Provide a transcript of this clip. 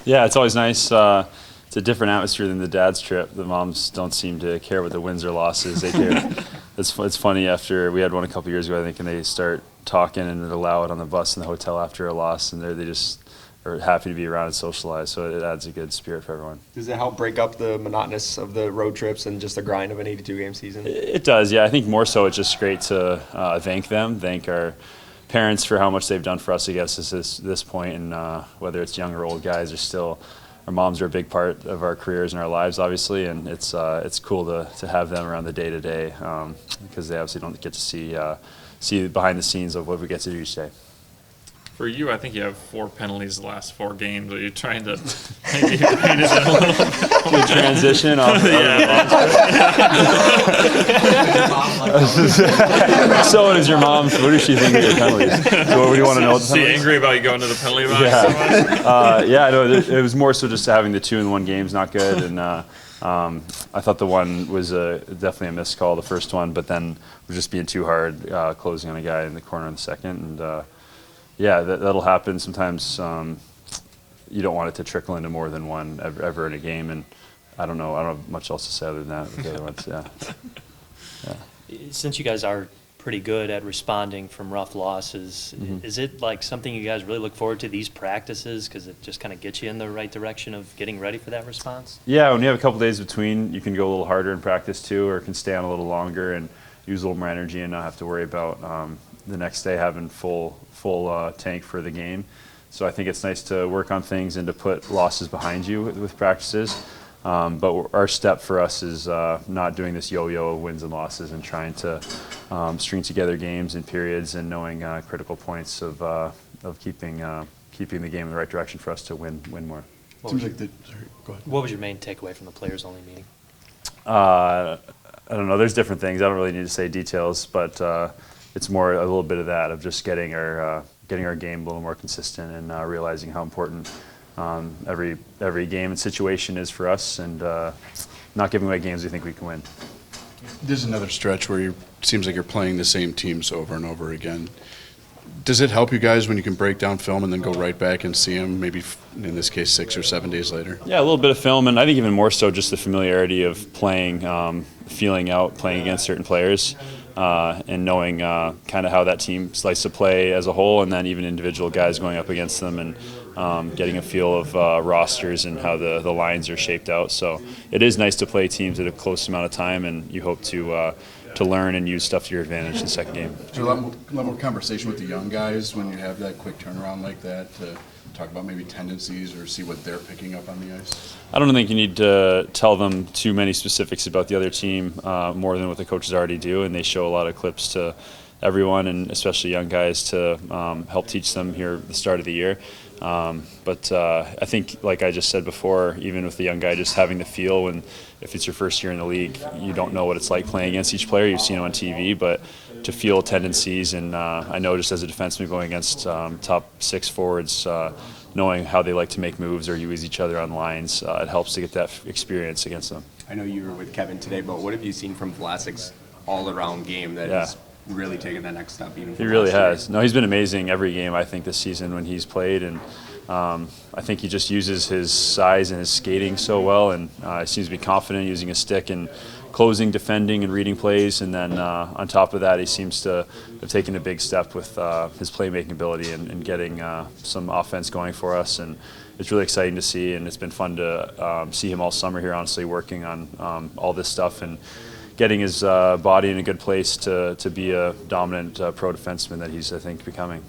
Yeah, it's always nice. It's a different atmosphere than the dad's trip. The moms don't seem to care what the wins or losses. They care. It's funny, after we had one a couple years ago, I think, and they start talking and they're loud on the bus in the hotel after a loss, and they just are happy to be around and socialize. So it adds a good spirit for everyone. Does it help break up the monotonous of the road trips and just the grind of an 82-game season? It does, yeah. I think more so it's just great to thank our parents for how much they've done for us, I guess, at this point. And whether it's young or old guys, our moms are a big part of our careers and our lives, obviously. And it's cool to have them around the day-to-day, because they obviously don't get to see behind the scenes of what we get to do each day. For you, I think you have 4 penalties the last 4 games. Are you trying to maybe paint it a little Good transition off So what is your mom? What does she think of your penalties? So what do you want to know? Is she angry about you going to the penalty box so much? Yeah, no, it was more so just having the 2-in-1 games not good, and I thought the one was definitely a missed call, the first one, but then was just being too hard, closing on a guy in the corner in the second, and yeah, that'll happen sometimes. You don't want it to trickle into more than one ever in a game, and I don't have much else to say other than that with the other ones. Yeah. Since you guys are pretty good at responding from rough losses, is it like something you guys really look forward to, these practices, because it just kind of gets you in the right direction of getting ready for that response? Yeah, when you have a couple days between, you can go a little harder in practice too, or can stay on a little longer and use a little more energy and not have to worry about the next day having full tank for the game. So I think it's nice to work on things and to put losses behind you with practices. But our step for us is not doing this yo-yo of wins and losses, and trying to string together games and periods, and knowing critical points of keeping the game in the right direction for us to win more. What was your main takeaway from the players-only meeting? I don't know. There's different things. I don't really need to say details, but it's more a little bit of that, of just getting our game a little more consistent, and realizing how important every game and situation is for us, and not giving away games we think we can win. There's another stretch where it seems like you're playing the same teams over and over again. Does it help you guys when you can break down film and then go right back and see them, maybe in this case 6 or 7 days later? Yeah, a little bit of film, and I think even more so just the familiarity of playing, feeling out, playing against certain players, and knowing kind of how that team likes to play as a whole, and then even individual guys going up against them, and getting a feel of rosters and how the lines are shaped out. So it is nice to play teams at a close amount of time, and you hope to learn and use stuff to your advantage in the second game. Is there a lot more conversation with the young guys when you have that quick turnaround like that, to talk about maybe tendencies or see what they're picking up on the ice? I don't think you need to tell them too many specifics about the other team, more than what the coaches already do, and they show a lot of clips to everyone, and especially young guys, to help teach them here at the start of the year. But I think, like I just said before, even with the young guy, just having the feel, when if it's your first year in the league, you don't know what it's like playing against each player. You've seen it on TV, but to feel tendencies, and I know just as a defenseman going against top 6 forwards, knowing how they like to make moves or use each other on lines, it helps to get that experience against them. I know you were with Kevin today, but what have you seen from Vlasic's all-around game that has really taken that next step? Even he really has. No, he's been amazing every game, I think, this season when he's played, and I think he just uses his size and his skating so well, and he seems to be confident using his stick and closing, defending, and reading plays. And then on top of that, he seems to have taken a big step with his playmaking ability and getting some offense going for us. And it's really exciting to see, and it's been fun to see him all summer here, honestly, working on all this stuff and getting his body in a good place to be a dominant pro defenseman that he's, I think, becoming.